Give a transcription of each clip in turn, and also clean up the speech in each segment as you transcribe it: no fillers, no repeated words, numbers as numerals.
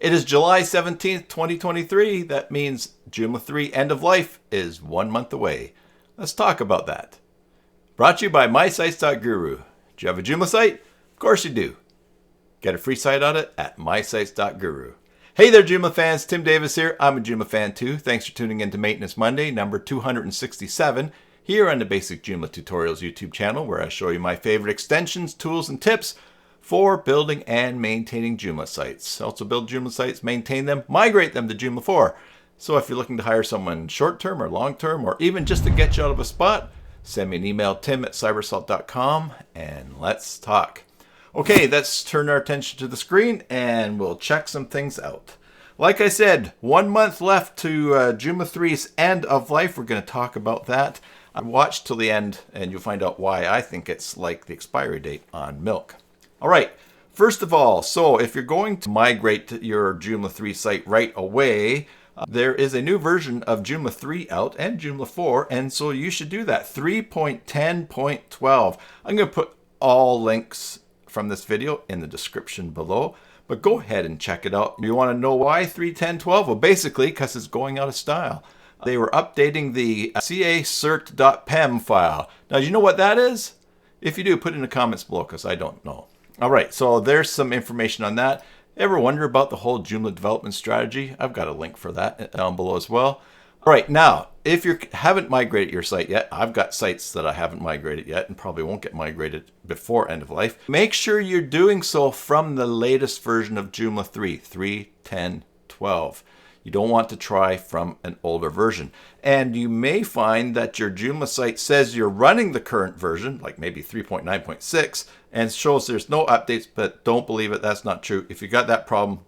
It is July 17th, 2023. That means Joomla 3 end of life is 1 month away. Let's talk about that. Brought to you by mysites.guru. Do you have a Joomla site? Of course you do. Get a free site audit at mysites.guru. Hey there, Joomla fans. Tim Davis here. I'm a Joomla fan too. Thanks for tuning in to Maintenance Monday, number 267, here on the Basic Joomla Tutorials YouTube channel, where I show you my favorite extensions, tools, and tips for building and maintaining Joomla sites. Also build Joomla sites, maintain them, migrate them to Joomla 4. So if you're looking to hire someone short-term or long-term, or even just to get you out of a spot, send me an email, tim@cybersalt.com, and let's talk. Okay, let's turn our attention to the screen and we'll check some things out. Like I said, 1 month left to Joomla 3's end of life. We're going to talk about that. Watch till the end and you'll find out why I think it's like the expiry date on milk. All right, first of all, so if you're going to migrate your Joomla 3 site right away, there is a new version of Joomla 3 out and Joomla 4, and so you should do that, 3.10.12. I'm going to put all links from this video in the description below, but go ahead and check it out. You want to know why 3.10.12? Well, basically, because it's going out of style. They were updating the cacert.pem file. Now, do you know what that is? If you do, put it in the comments below, because I don't know. All right, so there's some information on that. Ever wonder about the whole Joomla development strategy? I've got a link for that down below as well. All right, now, if you haven't migrated your site yet, I've got sites that I haven't migrated yet and probably won't get migrated before end of life. Make sure you're doing so from the latest version of Joomla 3, 3.10.12. You don't want to try from an older version. And you may find that your Joomla site says you're running the current version, like maybe 3.9.6, and shows there's no updates, but don't believe it. That's not true. If you got that problem,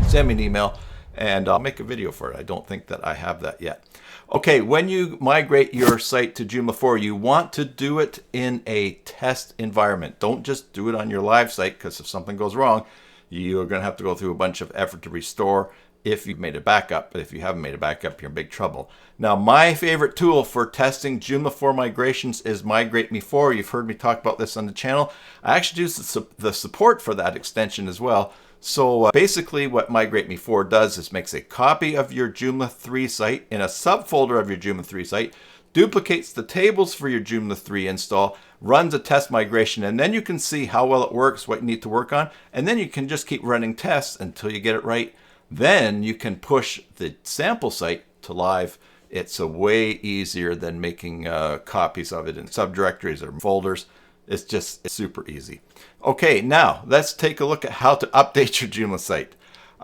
send me an email and I'll make a video for it. I don't think that I have that yet. Okay, when you migrate your site to Joomla 4, you want to do it in a test environment. Don't just do it on your live site, because if something goes wrong, you're going to have to go through a bunch of effort to restore if you've made a backup. But if you haven't made a backup, you're in big trouble. Now, my favorite tool for testing Joomla 4 migrations is Migrate Me 4. You've heard me talk about this on the channel. I actually use the support for that extension as well. So basically what Migrate Me 4 does is makes a copy of your Joomla 3 site in a subfolder of your Joomla 3 site, duplicates the tables for your Joomla 3 install, runs a test migration, and then you can see how well it works, what you need to work on, and then you can just keep running tests until you get it right. Then you can push the sample site to live. It's a way easier than making copies of it in subdirectories or folders. It's super easy. Okay, now let's take a look at how to update your Joomla site.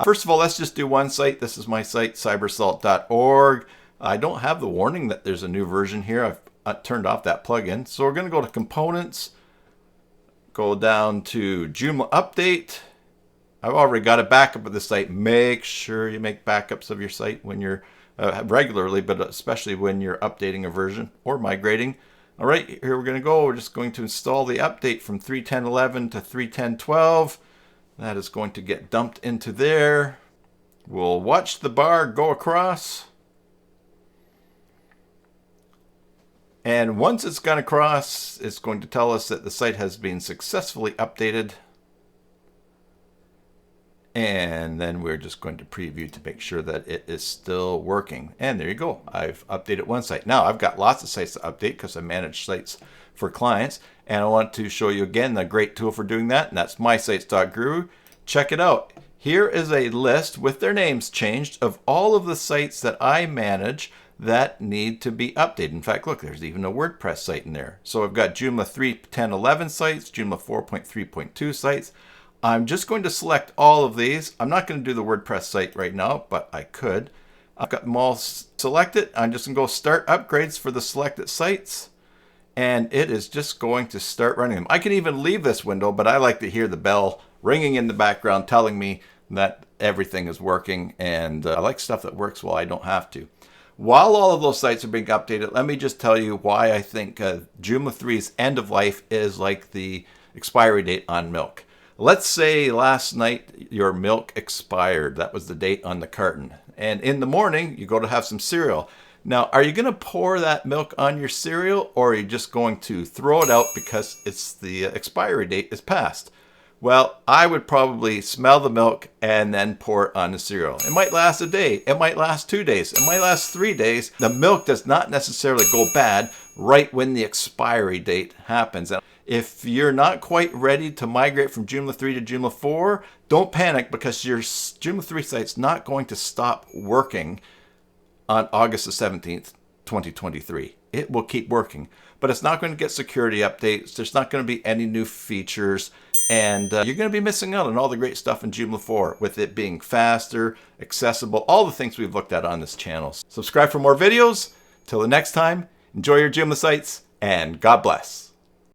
First of all, let's just do one site. This is my site, cybersalt.org. I don't have the warning that there's a new version here. I've turned off that plugin. So we're going to go to Components, go down to Joomla Update. I've already got a backup of the site. Make sure you make backups of your site when you're regularly, but especially when you're updating a version or migrating. All right, here we're going to go. We're just going to install the update from 3.10.11 to 3.10.12. That is going to get dumped into there. We'll watch the bar go across. And once it's gone across, it's going to tell us that the site has been successfully updated. And then we're just going to preview to make sure that it is still working. And there you go. I've updated one site. Now I've got lots of sites to update because I manage sites for clients. And I want to show you again the great tool for doing that. And that's mysites.guru. Check it out. Here is a list with their names changed of all of the sites that I manage that need to be updated. In fact, look, there's even a WordPress site in there. So I've got Joomla 3.10.11 sites, Joomla 4.3.2 sites. I'm just going to select all of these. I'm not going to do the WordPress site right now, but I could. I've got them all selected. I'm just going to go start upgrades for the selected sites. And it is just going to start running them. I can even leave this window, but I like to hear the bell ringing in the background telling me that everything is working. And I like stuff that works while I don't have to. While all of those sites are being updated, let me just tell you why I think Joomla 3's end of life is like the expiry date on milk. Let's say last night your milk expired. That was the date on the carton. And in the morning, you go to have some cereal. Now, are you going to pour that milk on your cereal, or are you just going to throw it out because it's the expiry date is passed? Well, I would probably smell the milk and then pour it on the cereal. It might last a day. It might last 2 days. It might last 3 days. The milk does not necessarily go bad right when the expiry date happens. If you're not quite ready to migrate from Joomla 3 to Joomla 4, don't panic, because your Joomla 3 site's not going to stop working on August the 17th, 2023. It will keep working, but it's not going to get security updates. There's not going to be any new features, and you're going to be missing out on all the great stuff in Joomla 4, with it being faster, accessible, all the things we've looked at on this channel. Subscribe for more videos. Till the next time, enjoy your Joomla sites, and God bless.